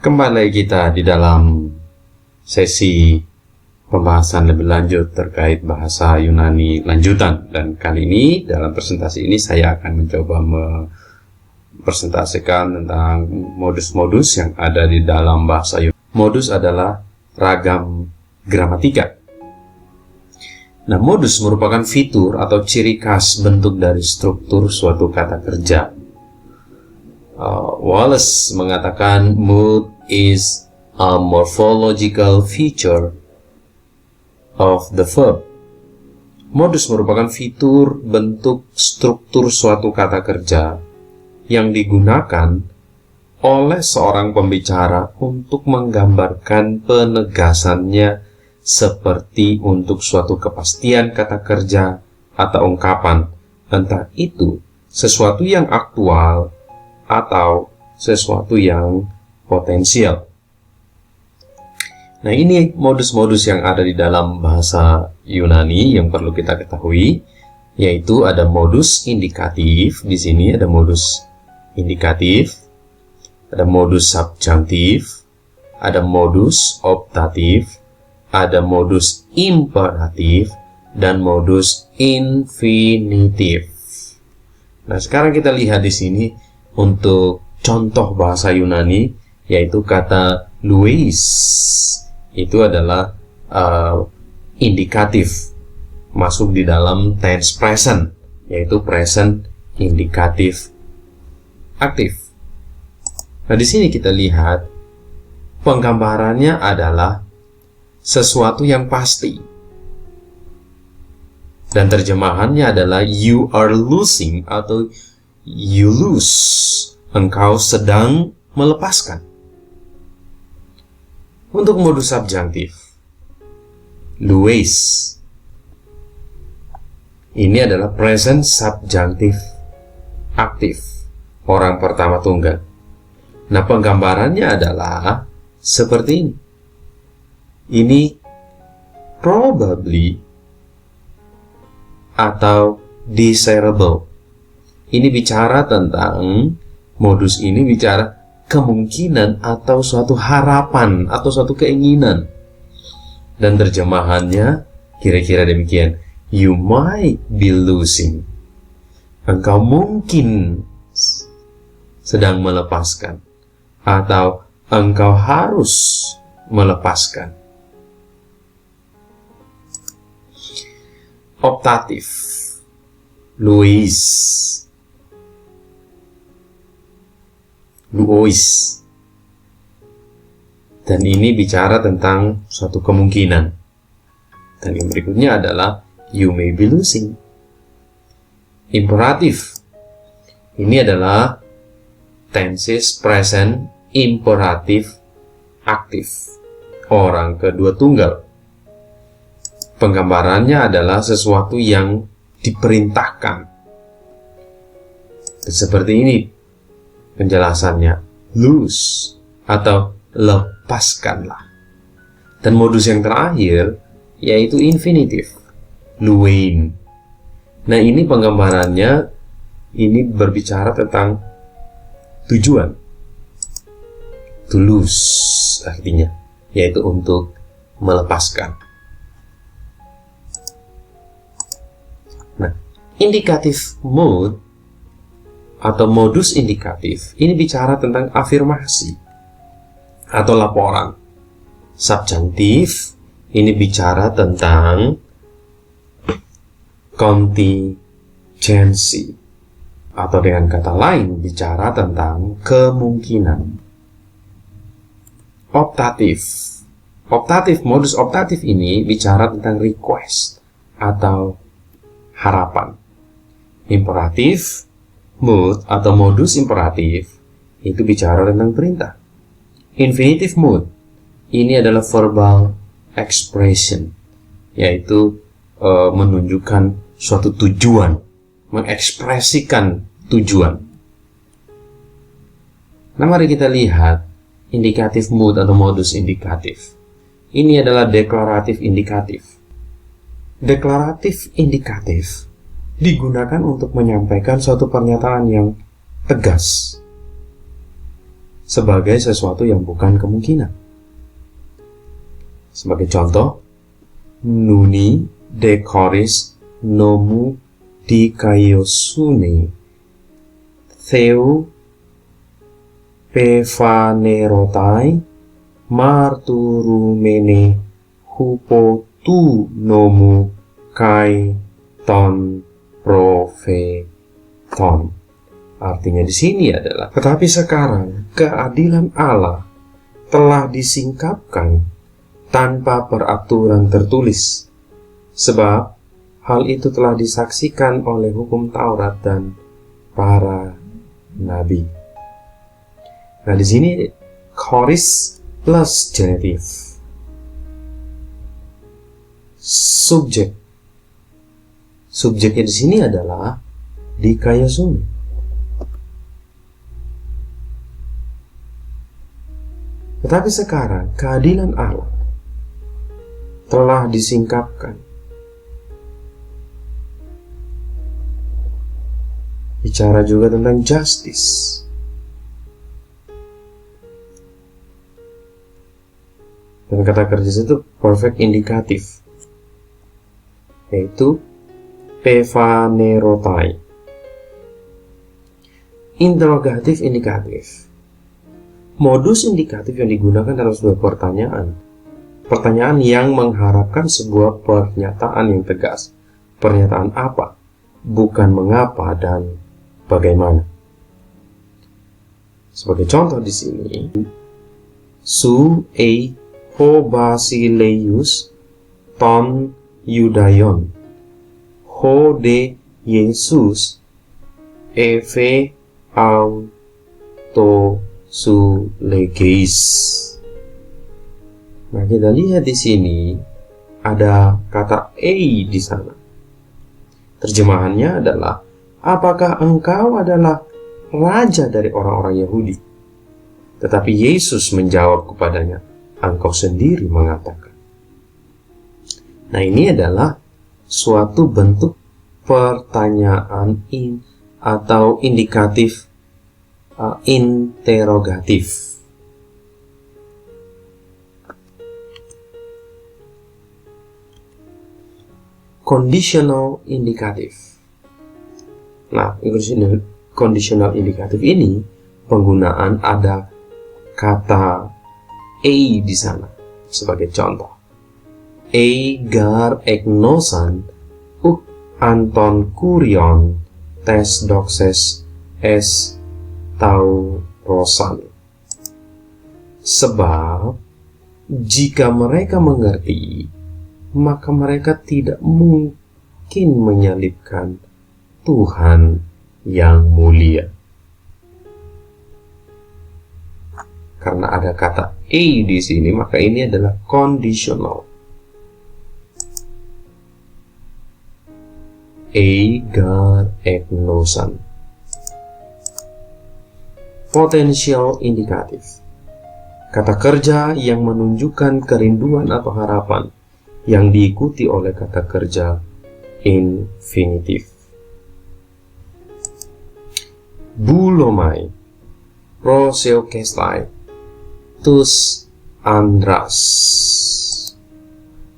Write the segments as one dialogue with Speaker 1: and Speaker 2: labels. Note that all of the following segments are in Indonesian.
Speaker 1: Kembali kita di dalam sesi pembahasan lebih lanjut terkait bahasa Yunani lanjutan. Dan kali ini dalam presentasi ini saya akan mencoba mempresentasikan tentang modus-modus yang ada di dalam bahasa Yunani. Modus adalah ragam gramatika. Nah, modus merupakan fitur atau ciri khas bentuk dari struktur suatu kata kerja. Wallace mengatakan mood is a morphological feature of the verb. Modus merupakan fitur bentuk struktur suatu kata kerja yang digunakan oleh seorang pembicara untuk menggambarkan penegasannya seperti untuk suatu kepastian kata kerja atau ungkapan, entah itu sesuatu yang aktual atau sesuatu yang potensial. Nah, ini modus-modus yang ada di dalam bahasa Yunani yang perlu kita ketahui, yaitu ada modus indikatif. Di sini ada modus indikatif, ada modus subjunctif, ada modus optatif, ada modus imperatif, dan modus infinitif. Nah, sekarang kita lihat di sini untuk contoh bahasa Yunani, yaitu kata luis. Itu adalah indikatif, masuk di dalam tense present, yaitu present indikatif aktif. Nah, di sini kita lihat penggambarannya adalah sesuatu yang pasti. Dan terjemahannya adalah you are losing atau you lose. Engkau sedang melepaskan. Untuk modus subjunctif, luis. Ini adalah present subjunctif aktif, orang pertama tunggal. Nah, penggambarannya adalah seperti ini. Ini probably atau desirable. Ini bicara tentang modus ini bicara kemungkinan atau suatu harapan atau suatu keinginan. Dan terjemahannya kira-kira demikian. You might be losing. Engkau mungkin sedang melepaskan. Atau engkau harus melepaskan. Optatif, luis, luois. Dan ini bicara tentang suatu kemungkinan. Dan yang berikutnya adalah you may be losing. Imperatif. Ini adalah tenses present imperatif aktif, orang kedua tunggal. Penggambarannya adalah sesuatu yang diperintahkan. Seperti ini penjelasannya, lose atau lepaskanlah. Dan modus yang terakhir yaitu infinitif, luein. Nah, ini penggambarannya ini berbicara tentang tujuan, to lose artinya, yaitu untuk melepaskan. Nah, indikatif mood atau modus indikatif ini bicara tentang afirmasi atau laporan. Subjunctif ini bicara tentang contingency atau dengan kata lain bicara tentang kemungkinan. Optatif, modus optatif ini bicara tentang request atau harapan. Imperatif, mood atau modus imperatif itu bicara tentang perintah. Infinitive mood ini adalah verbal expression, yaitu menunjukkan suatu tujuan, mengekspresikan tujuan. Nah, mari kita lihat indikatif mood atau modus indikatif. Ini adalah deklaratif indikatif. Deklaratif indikatif digunakan untuk menyampaikan suatu pernyataan yang tegas. sebagai sesuatu yang bukan kemungkinan. Sebagai contoh, nuni decoris nomu dikaiosune theu pefanerotai marturumene hupotu nomu kai ton profeton. Artinya di sini adalah, tetapi sekarang keadilan Allah telah disingkapkan tanpa peraturan tertulis, sebab hal itu telah disaksikan oleh hukum Taurat dan para nabi. Nah, di sini choris plus genitif. Subjeknya di sini adalah dikaiosune. Tetapi sekarang keadilan Allah telah disingkapkan. Bicara juga tentang justice. Dan kata kerja itu perfect indikatif, yaitu pefanerotai. Interrogatif indikatif. Modus indikatif yang digunakan dalam sebuah pertanyaan. Pertanyaan yang mengharapkan sebuah pernyataan yang tegas. Pernyataan apa? Bukan mengapa dan bagaimana. Sebagai contoh di sini, su ei ho basileius ton Yudayon ho de Yesus eve auto su legeis. Nah, kita lihat di sini ada kata ei di sana. Terjemahannya adalah, apakah engkau adalah raja dari orang-orang Yahudi? Tetapi Yesus menjawab kepadanya, engkau sendiri mengatakan. Nah, ini adalah suatu bentuk pertanyaan atau indikatif interogatif. Conditional indikatif. Nah, conditional indikatif ini penggunaan ada kata a di sana sebagai contoh. Egar egnosan uk anton kurion tes doxes es taurosan. Sebab jika mereka mengerti, maka mereka tidak mungkin menyalibkan Tuhan yang mulia. Karena ada kata a di sini, maka ini adalah conditional. Egar egnosan. Potential indikatif. Kata kerja yang menunjukkan kerinduan atau harapan yang diikuti oleh kata kerja infinitif. Bulomai, proseokestai, tus andras.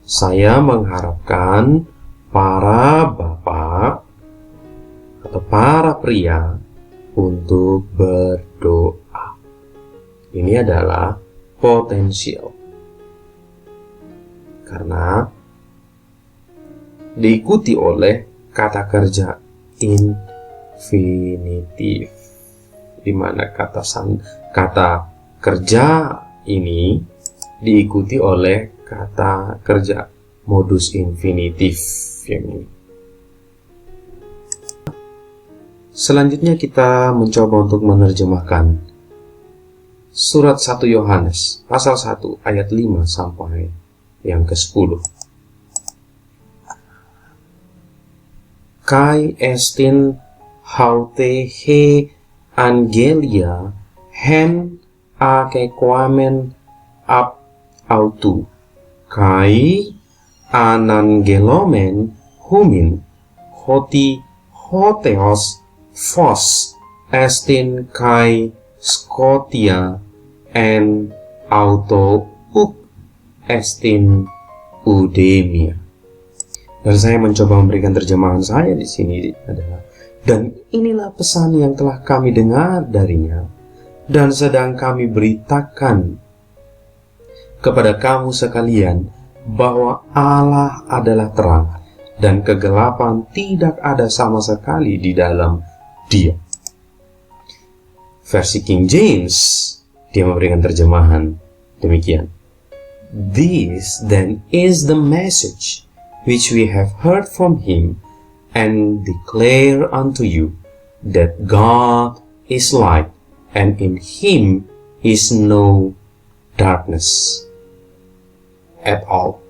Speaker 1: Saya mengharapkan para bapak atau para pria untuk berdoa. Ini adalah potensial. Karena diikuti oleh kata kerja infinitif, di mana kata kerja ini diikuti oleh kata kerja modus infinitif yang ini. Selanjutnya kita mencoba untuk menerjemahkan surat 1 Yohanes pasal 1 ayat 5 sampai yang ke-10. Kai estin haute he angelia hen akequamen ap autu kai anangelomen humin hoti hoteos fos estin kai scotia en auto uk estin udemia. Dan saya mencoba memberikan terjemahan saya di sini adalah, dan inilah pesan yang telah kami dengar darinya dan sedang kami beritakan kepada kamu sekalian, bahwa Allah adalah terang dan kegelapan tidak ada sama sekali di dalam Dia. Versi King James, dia memberikan terjemahan demikian. This then is the message which we have heard from him and declare unto you, that God is light and in him is no darkness at all.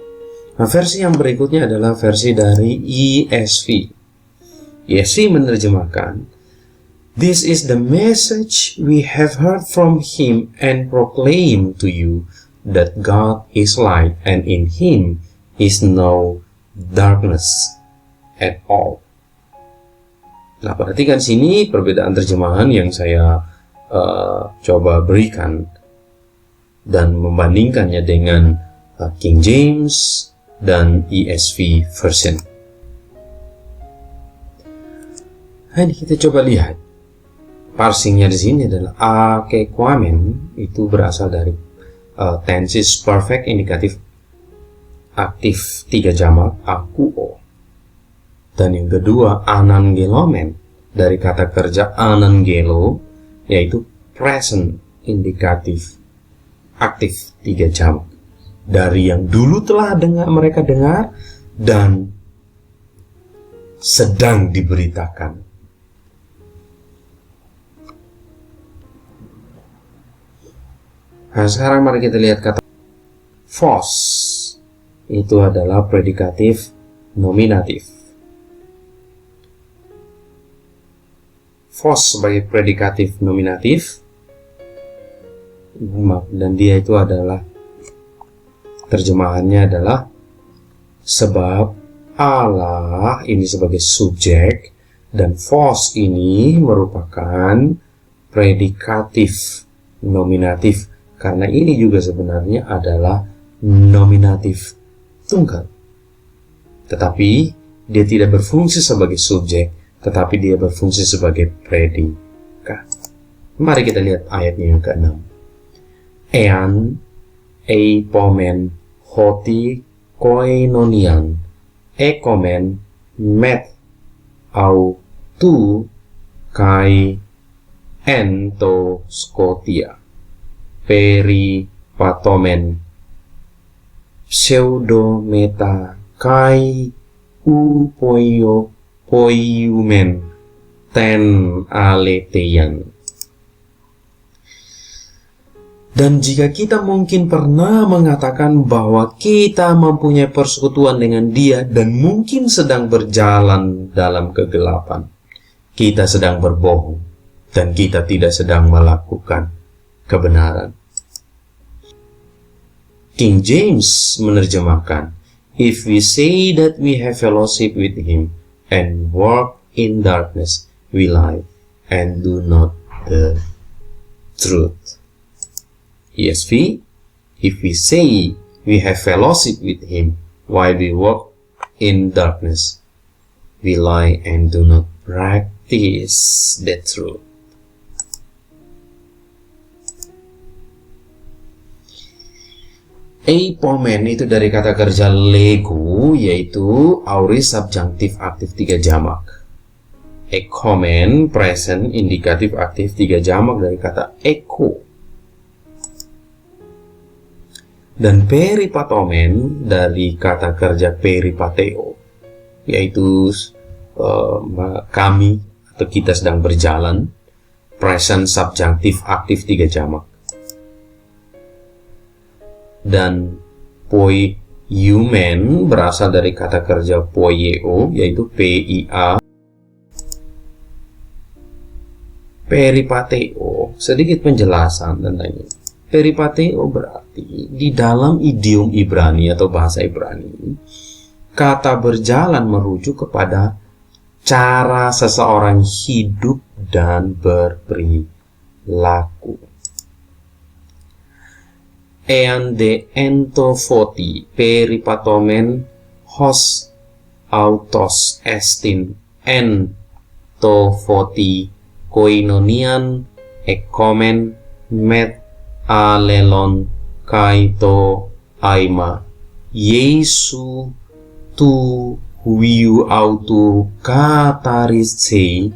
Speaker 1: Nah, versi yang berikutnya adalah versi dari ESV. ESV menerjemahkan, this is the message we have heard from him and proclaim to you, that God is light and in him is no darkness at all. Nah, perhatikan sini perbedaan terjemahan yang saya coba berikan dan membandingkannya dengan King James dan ESV version. Nah, ini kita coba lihat. Parsingnya di sini adalah akekwamen, itu berasal dari tenses perfect indikatif aktif 3 jamak akuo. Dan yang kedua anangelomen dari kata kerja anangelo, yaitu present indikatif aktif 3 jamak. Dari yang dulu telah mereka dengar dan sedang diberitakan. Nah, sekarang mari kita lihat kata fos. Itu adalah predikatif nominatif. Fos sebagai predikatif nominatif, dan dia itu adalah terjemahannya adalah sebab Allah ini sebagai subjek dan fos ini merupakan predikatif nominatif, karena ini juga sebenarnya adalah nominatif tunggal, tetapi dia tidak berfungsi sebagai subjek, tetapi dia berfungsi sebagai predikat. Mari kita lihat ayatnya yang ke-6. Ean eipomen hoti koinonian ekomen met au tu kai ento skotia peri patomen pseudometa kai upoio poiumen ten aleteyan. Dan jika kita mungkin pernah mengatakan bahwa kita mempunyai persekutuan dengan Dia dan mungkin sedang berjalan dalam kegelapan, kita sedang berbohong dan kita tidak sedang melakukan kebenaran. King James menerjemahkan, if we say that we have fellowship with him and walk in darkness, we lie and do not the truth. ESV, if we say we have fellowship with him while we walk in darkness, we lie and do not practice the truth. Eipomen itu dari kata kerja lego, yaitu aorist subjunctif aktif 3 jamak. Ekomen present indikatif aktif 3 jamak dari kata eko. Dan peripatomen dari kata kerja peripateo, yaitu kami atau kita sedang berjalan, present subjunctif aktif 3 jamak. Dan poiumen berasal dari kata kerja poieo, yaitu PIA. Peripateo, sedikit penjelasan tentang ini. Peripateo berarti di dalam idiom Ibrani atau bahasa Ibrani, kata berjalan merujuk kepada cara seseorang hidup dan berperilaku. ean de entovoti peripatomen hos autos estin entovoti koinonian ekomen met alelon kaito aima Yesu tu huiu autu katarisei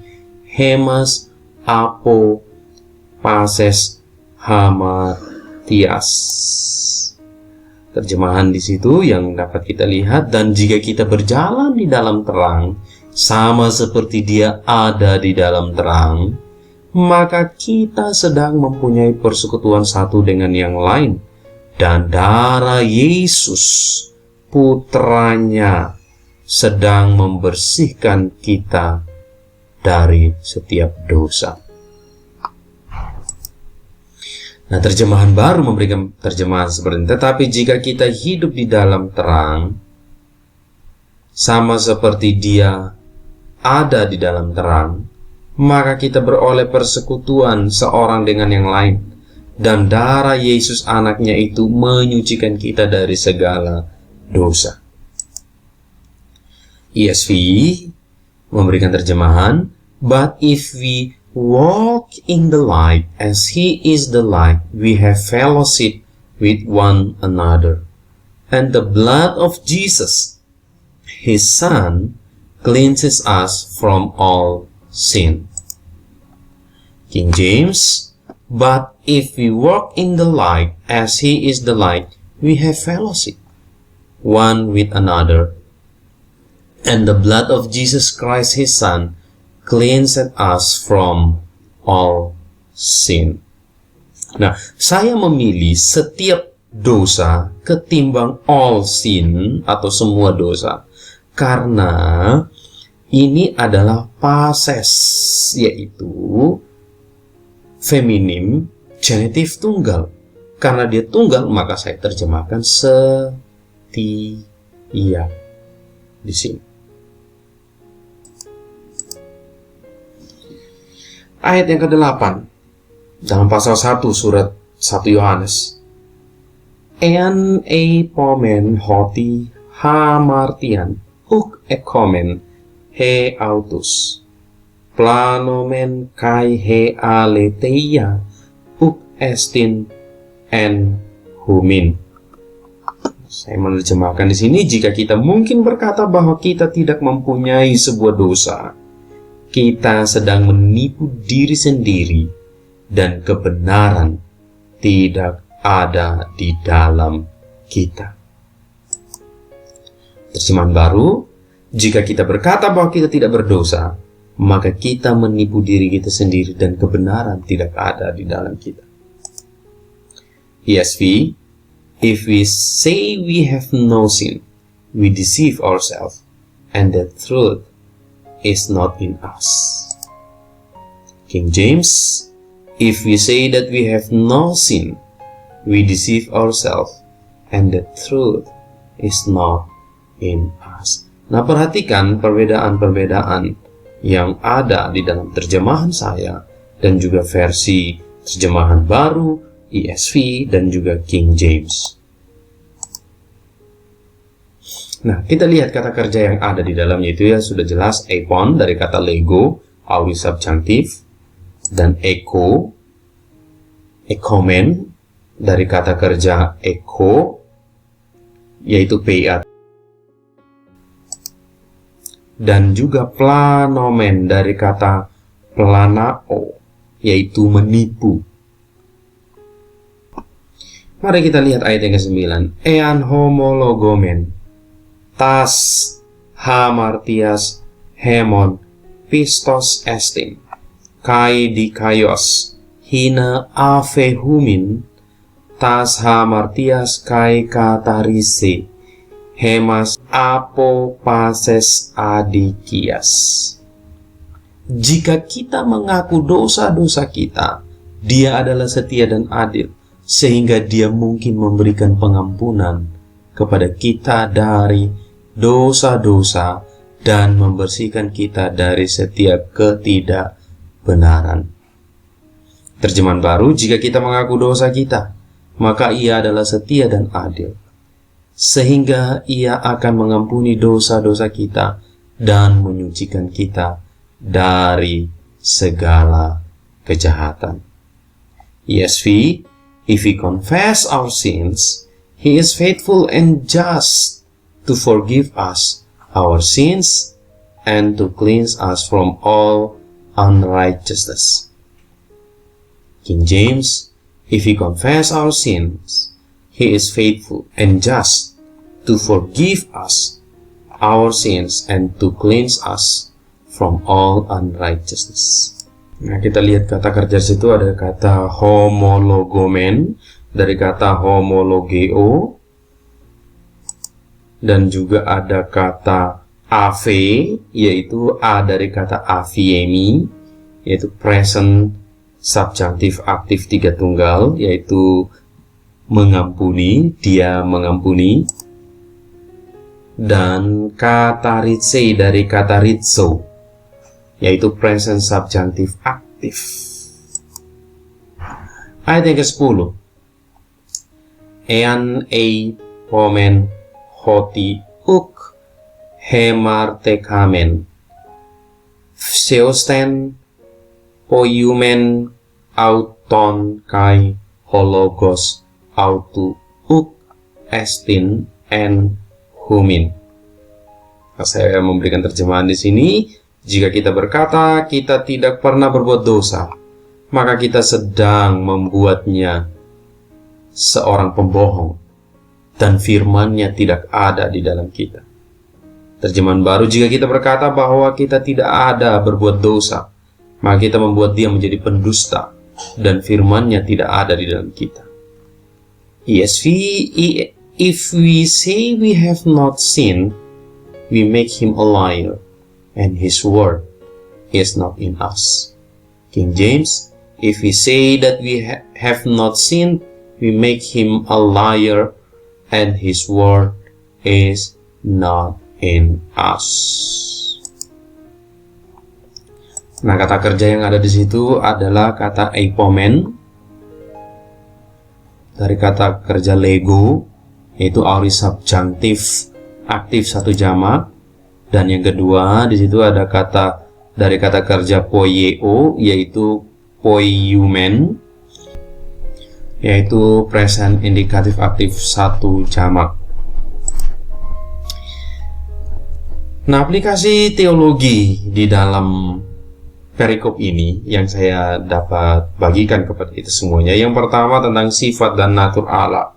Speaker 1: hemas apo pases hamatias. Terjemahan di situ yang dapat kita lihat, dan jika kita berjalan di dalam terang, sama seperti Dia ada di dalam terang, maka kita sedang mempunyai persekutuan satu dengan yang lain, dan darah Yesus, putranya, sedang membersihkan kita dari setiap dosa. Nah, terjemahan baru memberikan terjemahan seperti ini. Tetapi jika kita hidup di dalam terang, sama seperti Dia ada di dalam terang, maka kita beroleh persekutuan seorang dengan yang lain. Dan darah Yesus anaknya itu menyucikan kita dari segala dosa. ESV memberikan terjemahan, but if we walk in the light as He is the light, we have fellowship with one another. And the blood of Jesus, His Son, cleanses us from all sin. King James, but if we walk in the light as He is the light, we have fellowship one with another. And the blood of Jesus Christ, His Son, cleanseth us from all sin. Nah, saya memilih setiap dosa ketimbang all sin atau semua dosa, karena ini adalah pases, yaitu feminim genitif tunggal. Karena dia tunggal, maka saya terjemahkan setia di sini. Ayat yang ke-8 dalam pasal 1 surat 1 Yohanes. Ean pomen hoti hamartian uk ekomen he autus planomen kai he aletheia uk estin en humin. Saya menerjemahkan di sini, jika kita mungkin berkata bahwa kita tidak mempunyai sebuah dosa, kita sedang menipu diri sendiri dan kebenaran tidak ada di dalam kita. Terjemahan baru, jika kita berkata bahwa kita tidak berdosa, maka kita menipu diri kita sendiri dan kebenaran tidak ada di dalam kita. ESV, if we say we have no sin, we deceive ourselves, and the truth is not in us. King James, if we say that we have no sin, we deceive ourselves, and the truth is not in us. Nah, perhatikan perbedaan-perbedaan yang ada di dalam terjemahan saya dan juga versi terjemahan baru, ESV, dan juga King James. Nah, kita lihat kata kerja yang ada di dalamnya itu ya sudah jelas. Epon dari kata lego, aorist subjunctive, dan echo, ekomen dari kata kerja echo, yaitu PA, dan juga planomen dari kata planao, yaitu menipu. Mari kita lihat ayat yang ke-9. Ean homologomen tas hamartias hemon pistos estin kai dikaios hina avehumin tas hamartias kai katarise hemas apo pases adikias. Jika kita mengaku dosa-dosa kita, Dia adalah setia dan adil, sehingga Dia mungkin memberikan pengampunan kepada kita dari dosa-dosa dan membersihkan kita dari setiap ketidakbenaran. Terjemahan baru, jika kita mengaku dosa kita, maka Ia adalah setia dan adil, sehingga Ia akan mengampuni dosa-dosa kita dan menyucikan kita dari segala kejahatan. ESV, if we confess our sins, He is faithful and just to forgive us our sins and to cleanse us from all unrighteousness. King James, if we confess our sins, He is faithful and just to forgive us our sins and to cleanse us from all unrighteousness. Nah, kita lihat kata kerja situ ada kata homologomen dari kata homologeo, dan juga ada kata ave, yaitu a dari kata aviemi, yaitu present subjunctive aktif 3 tunggal, yaitu mengampuni, Dia mengampuni. Dan kata ritse dari kata ritso, yaitu present subjunctive aktif. Ayat yang ke-10. Ean ei pomen hoti uk hemartekamen seosten poiumen auton kai hologos autu uk estin en humin. Saya memberikan terjemahan di sini. Jika kita berkata kita tidak pernah berbuat dosa, maka kita sedang membuatnya seorang pembohong dan firman-Nya tidak ada di dalam kita. Terjemahan baru, jika kita berkata bahwa kita tidak ada berbuat dosa, maka kita membuat Dia menjadi pendusta dan firman-Nya tidak ada di dalam kita. ESV, if we say we have not sinned, we make Him a liar, and His word is not in us. King James, if we say that we have not sinned, we make Him a liar, and His word is not in us. Nah, kata kerja yang ada di situ adalah kata eipomen dari kata kerja lego, yaitu aorist subjunctive aktif 1 jamak, dan yang kedua di situ ada kata dari kata kerja poieo, yaitu poiumen, yaitu present indikatif aktif 1 jamak. Nah, aplikasi teologi di dalam perikop ini yang saya dapat bagikan kepada kita semuanya. Yang pertama tentang sifat dan natur Allah.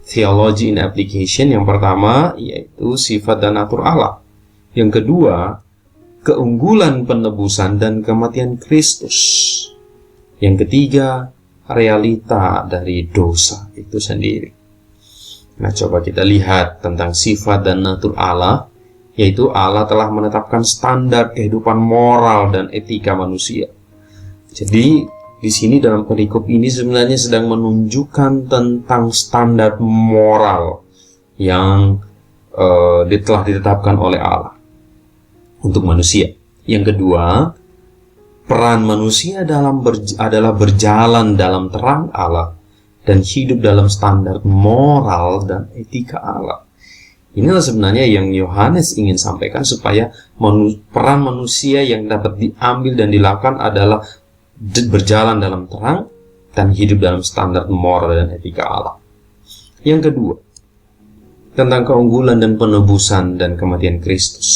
Speaker 1: Theology in application yang pertama yaitu sifat dan natur Allah. Yang kedua, keunggulan penebusan dan kematian Kristus. Yang ketiga, realita dari dosa itu sendiri. Nah, coba kita lihat tentang sifat dan natur Allah, yaitu Allah telah menetapkan standar kehidupan moral dan etika manusia. Jadi, di sini dalam perikop ini sebenarnya sedang menunjukkan tentang standar moral yang telah ditetapkan oleh Allah untuk manusia. Yang kedua, peran manusia adalah berjalan dalam terang Allah dan hidup dalam standar moral dan etika Allah. Inilah sebenarnya yang Yohanes ingin sampaikan, supaya peran manusia yang dapat diambil dan dilakukan adalah berjalan dalam terang dan hidup dalam standar moral dan etika Allah. Yang kedua, tentang keunggulan dan penebusan dan kematian Kristus.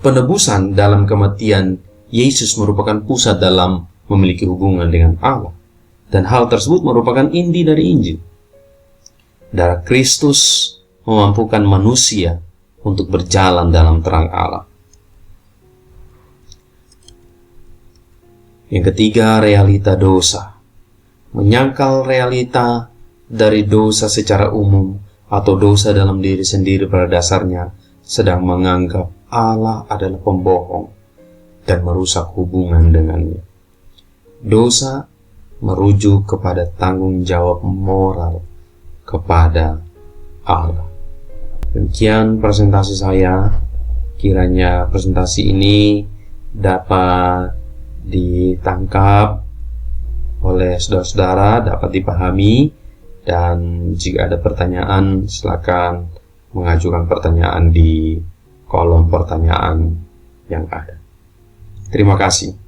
Speaker 1: Penebusan dalam kematian Yesus merupakan pusat dalam memiliki hubungan dengan Allah, dan hal tersebut merupakan inti dari Injil. Darah Kristus memampukan manusia untuk berjalan dalam terang Allah. Yang ketiga, realita dosa. Menyangkal realita dari dosa secara umum atau dosa dalam diri sendiri pada dasarnya sedang menganggap Allah adalah pembohong dan merusak hubungan dengannya. Dosa merujuk kepada tanggung jawab moral kepada Allah. Demikian presentasi saya. Kiranya presentasi ini dapat ditangkap oleh saudara-saudara dapat dipahami, dan jika ada pertanyaan silakan mengajukan pertanyaan di kolom pertanyaan yang ada. Terima kasih.